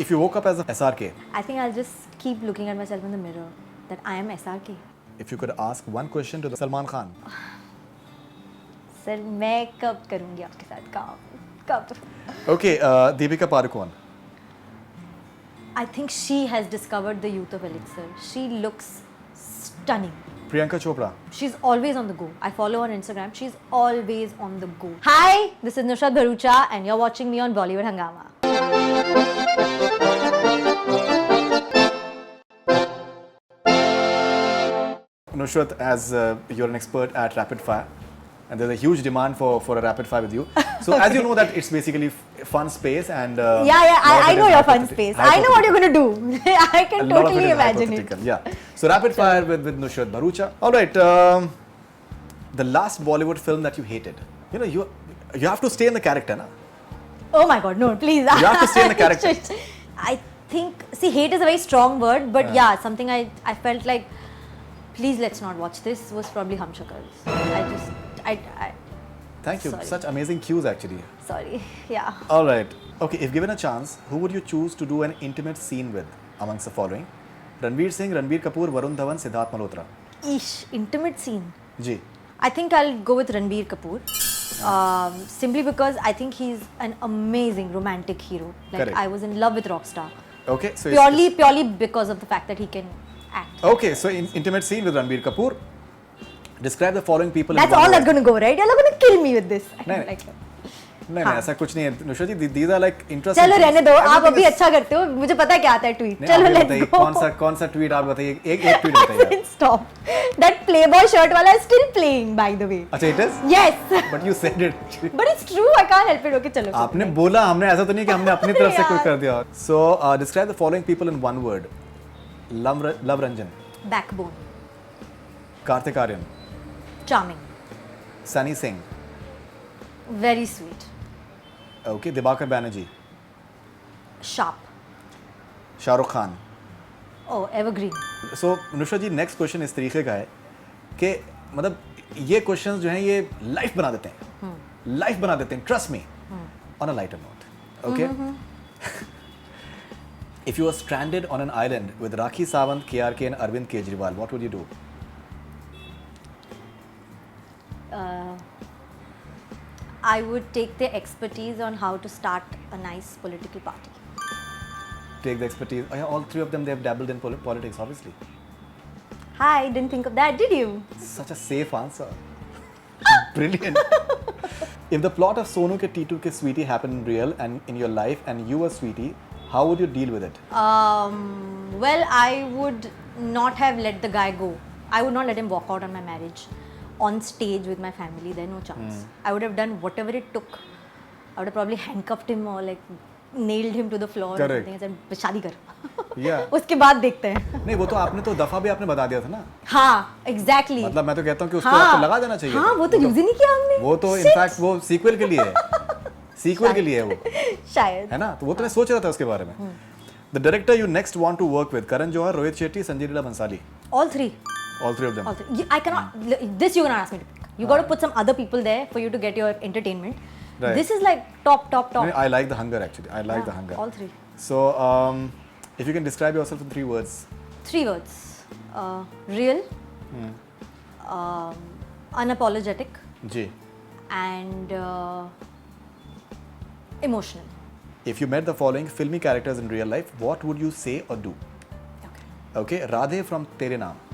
If you woke up as a SRK, I think I'll just keep looking at myself in the mirror that I am SRK. if you could ask one question to the Salman Khan, sir मैं कब करूँगी आपके साथ काम कब? okay, Deepika Padukone. I think she has discovered the youth of Elixir. She looks stunning. Priyanka Chopra. She's always on the go. I follow her on Instagram. She's always on the go. Hi, this is Nusrat Bharucha and you're watching me on Bollywood Hangama. Nusrat, as you're an expert at rapid fire, and there's a huge demand for a rapid fire with you. So as you know that it's basically fun space and I know your fun space. I know what you're going to do. I can totally imagine it. Yeah. So rapid fire with Nusrat Bharucha. All right. The last Bollywood film that you hated. You know, you have to stay in the character, na? Oh my God, no, please. You have to stay in the character. I think, see, hate is a very strong word, but yeah, something I felt like, please let's not watch this was probably Hum Shakals. Thank you. Sorry. Such amazing cues, actually. Sorry, yeah. All right. Okay, if given a chance, who would you choose to do an intimate scene with amongst the following? Ranveer Singh, Ranbir Kapoor, Varun Dhawan, Siddharth Malhotra. Ish, intimate scene. Ji. I think I'll go with Ranbir Kapoor. Simply because I think he's an amazing romantic hero. Like Correct. I was in love with Rockstar. Okay, so Purely because of the fact that he can act. Okay, so intimate scene with Ranbir Kapoor. Describe the following people. That's all that's going to go, right? You're not going to kill me with this. I don't like it. नहीं ऐसा कुछ नहीं है नुशा जी, these are like interesting. चलो रहने दो, आप अभी अच्छा करते हो, मुझे पता है क्या आता है ट्वीट. चलो let's go. कौन सा ट्वीट आप बताइए, एक ट्वीट बताइए. Stop. That Playboy shirt वाला is still playing, by the way. अच्छा, it is? Yes. But you said it. But it's true. I can't help it. Okay, चलो. आपने बोला, हमने ऐसा तो नहीं कि हमने अपनी तरफ से कुछ कर दिया. So describe the following people in one word. Love Ranjan. Backbone. Kartik Aaryan. Charming. Sunny Singh. Very sweet. Okay, Dibakar Banerjee. Sharp. Shah Rukh Khan. Oh, evergreen. So नुशा ji, next question इस तरीके का है कि मतलब ये questions जो हैं ये लाइफ बना देते हैं, लाइफ बना देते हैं, trust me, on a lighter note. Okay, if you were stranded on an island with Rakhi Sawant, KRK and Arvind Kejriwal, what would you do? I would take their expertise on how to start a nice political party. Take the expertise. Oh, yeah, all three of them, they have dabbled in politics, obviously. Hi, didn't think of that, did you? Such a safe answer. Brilliant. If the plot of Sonu Ke Titu Ke Sweetie happened in real and in your life and you were Sweetie, how would you deal with it? Well, I would not have let the guy go. I would not let him walk out on my marriage on stage with my family. There, no chance. I would have done whatever it took. I would have probably handcuffed him or like nailed him to the floor. Correct. Or something and said, शादी कर. Yeah. उसके बाद देखते हैं. नहीं, वो तो आपने तो दफा भी आपने बता दिया था ना. हाँ, exactly. मतलब मैं तो कहता हूँ कि उसको आपको लगा देना चाहिए. हाँ, वो तो यूज ही नहीं किया हमने. वो तो इनफैक्ट वो सीक्वल के लिए है. सीक्वल के लिए है वो. शायद. है ना? तो वो तो मैं सोच रहा था उसके बारे में. The director you next want to work with: Karan Johar, Rohit Shetty, Sanjay Leela Bhansali. All three. All three of them. All three. I cannot. This you cannot ask me to pick. You got to put some other people there for you to get your entertainment. Right. This is like top. I like the hunger actually. I like the hunger. All three. So, if you can describe yourself in 3 words. 3 words. Real. Unapologetic. Ji. And emotional. If you met the following filmy characters in real life, what would you say or do? Okay. Radhe from Tere Naam.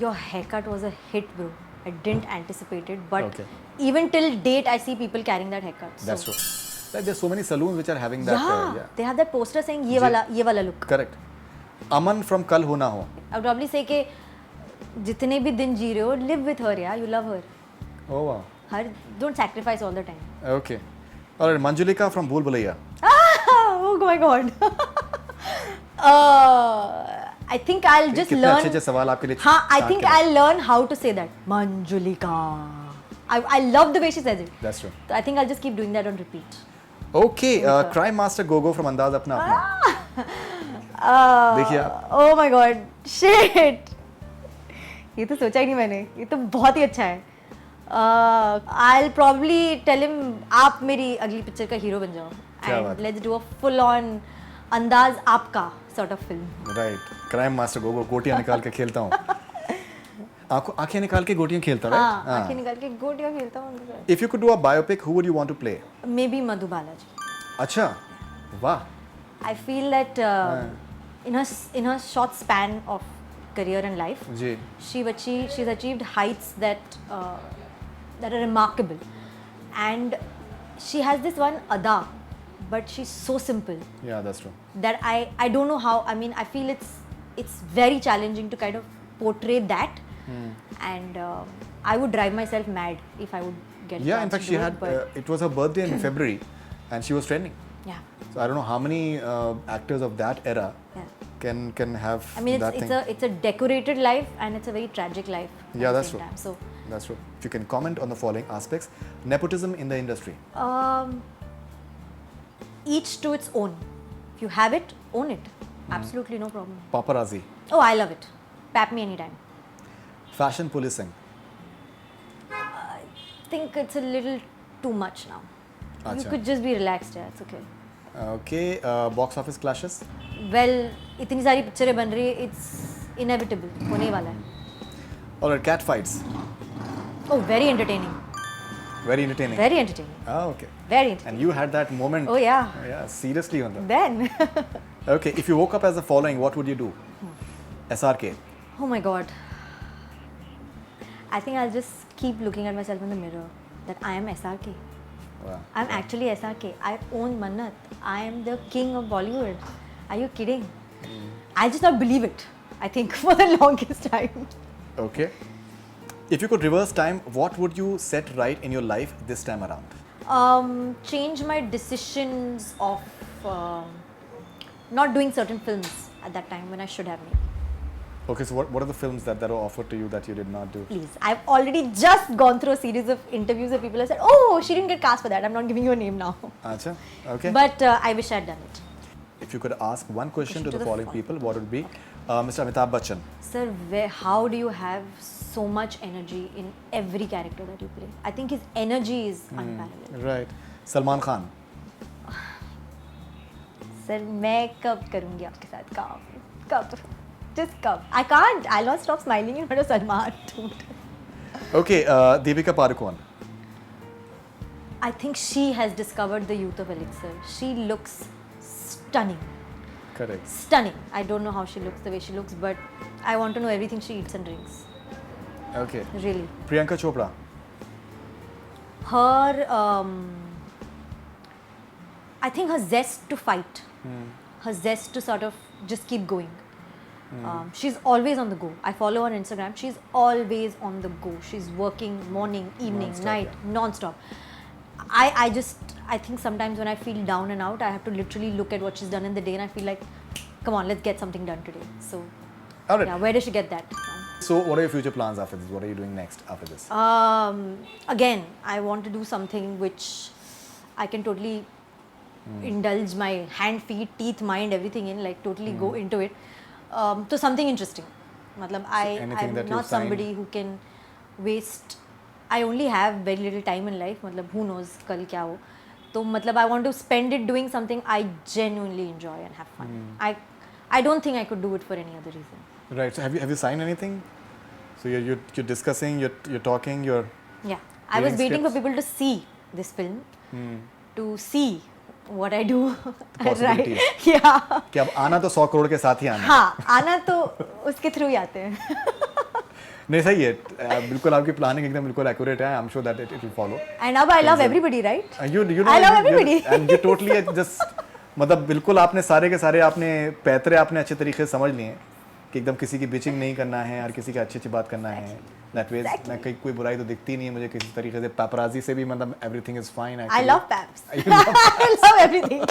Your haircut was a hit, bro. I didn't anticipate it, but even till date, I see people carrying that haircut. That's true. Like there's so many saloons which are having that. Yeah, they have that poster saying ये वाला look. Correct. Aman from Kal Ho Na Ho. I would probably say कि जितने भी दिन जी रहे हो, live with her, yeah. You love her. Oh wow. Don't sacrifice all the time. Okay. Alright, Manjulika from Bhool Bhulaiya. Oh my God. I think I'll just learn. अच्छे सवाल आपके लिए. हाँ, I think I'll learn how to say that. Manjulika. I love the way she says it. That's true. So I think I'll just keep doing that on repeat. Okay, crime master Gogo from Andaz Apna Apna. देखिए आप. Oh my God, shit. ये तो सोचा ही नहीं मैंने. ये तो बहुत ही अच्छा है. I'll probably tell him आप मेरी अगली पिक्चर का हीरो बन जाओ. And let's do a full on अंदाज आपका sort of film. Right, Crime Master Gogo, गोटियां निकाल के खेलता हूँ. आंखें निकाल के गोटियां खेलता, हाँ, राइट? आंखें निकाल के गोटियां खेलता हूँ. If you could do a biopic, who would you want to play? Maybe Madhu Balaji. अच्छा, वाह. I feel that in her short span of career and life, ji. she's achieved heights that that are remarkable, and she has this one ada, but she's so simple Yeah, that's true. that I don't know how. I mean, I feel it's very challenging to kind of portray that, and I would drive myself mad if I would get. Yeah, chance in fact, to she do had. it, but It was her birthday in February, and she was trending. yeah. So I don't know how many actors of that era Yeah. can have I mean, that thing. it's a decorated life and it's a very tragic life. At Yeah, the that's same true. time. So, That's true. If you can comment on the following aspects: nepotism in the industry. Each to its own. If you have it, own it. Absolutely no problem. Paparazzi. Oh, I love it. Pap me anytime. Fashion policing. I think it's a little too much now. You Acha. could just be relaxed. Yeah, it's okay. Okay. Box office clashes. Well, इतनी सारी पिक्चरें बन रही है. It's inevitable. होने वाला है. Alright, cat fights. Oh, very entertaining. Very entertaining. Very entertaining. Ah, okay. Very entertaining. And you had that moment. Oh yeah. Yeah, seriously on that. Then. Okay, if you woke up as the following, what would you do? SRK. Oh my god. I think I'll just keep looking at myself in the mirror that I am SRK. Wow. I'm actually SRK. I own Mannat. I am the king of Bollywood. Are you kidding? I'll just not believe it, I think, for the longest time. Okay. If you could reverse time, what would you set right in your life this time around? Change my decisions of not doing certain films at that time when I should have made. Okay, so what are the films that were offered to you that you did not do? Please, I've already just gone through a series of interviews where people have said, oh, she didn't get cast for that. I'm not giving you a name now. Acha, okay. But I wish I'd done it. If you could ask one question to the following following. people, what would it be? Mr. Amitabh Bachchan. Sir, how do you have so much energy in every character that you play? I think his energy is unparalleled. Right. Salman Khan. Sir, मैं कब करूँगी आपके साथ काम? कब? Just कब? I can't. I'll not stop smiling in front of Salman. Dude. Okay, Deepika Padukone. I think she has discovered the youth of Elixir. She looks stunning. Correct. Stunning. I don't know how she looks the way she looks, but I want to know everything she eats and drinks. Okay. Really. Priyanka Chopra. Her, I think her zest to fight, her zest to sort of just keep going. She's always on the go. I follow her on Instagram. She's always on the go. She's working morning, evening, Non-stop, night, non-stop. I think sometimes when I feel down and out, I have to literally look at what she's done in the day and I feel like, come on, let's get something done today. So, All right. yeah, where does she get that from? So, what are your future plans after this? What are you doing next after this? Again, I want to do something which I can totally indulge my hand, feet, teeth, mind, everything in, like totally go into it. So something interesting. Matlab, anything I'm that not you've signed? somebody who can waste. I only have very little time in life. Matlab, who knows kal kya ho. So matlab, I want to spend it doing something I genuinely enjoy and have fun. I don't think I could do it for any other reason. Right. So, have you signed anything? So you're discussing, you're talking, you're. Yeah, I was Reading waiting for scripts? people to see this film, to see what I do. possibilities. Right? Yeah. कि अब आना तो 100 करोड़ के साथ ही आना है। हाँ, आना तो उसके थ्रू ही आते हैं. नहीं सही है, बिल्कुल आपकी प्लानिंग एकदम बिल्कुल एक्यूरेट है. I'm sure that it will follow. And अब I love everybody, right? You know, I love everybody. And you totally just मतलब बिल्कुल आपने सारे के सारे आपने पैतरे आपने अच्छे तरीके से समझ लिए हैं कि एकदम किसी की बिचिंग नहीं करना है, हर किसी की अच्छी अच्छी बात करना है. That way, मैं कोई बुराई तो दिखती नहीं है मुझे किसी तरीके से. Paparazzi से भी मतलब everything is fine. I love paps. You love I love everything.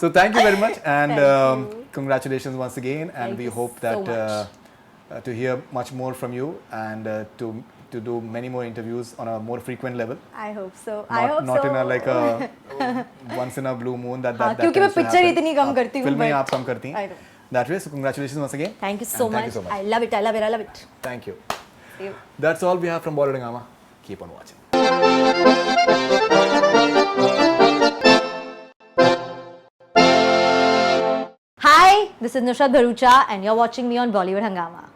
So thank you very much and Thank you. congratulations once again, and Thank we you hope so that to hear much more from you and to do many more interviews on a more frequent level. I hope so. Not, I hope not so. in a like a once in a blue moon that हाँ, that क्योंकि मैं tends to picture happen. इतनी कम करती हूँ, फिल्में but आप कम करती I हैं. know. That way, so congratulations once again. Thank you so And much. Thank you so much. I love it. I love it. I love it. I love it. Thank you. See you. That's all we have from Bollywood Hungama. Keep on watching. This is Nusrat Bharucha, and you're watching me on Bollywood Hangama.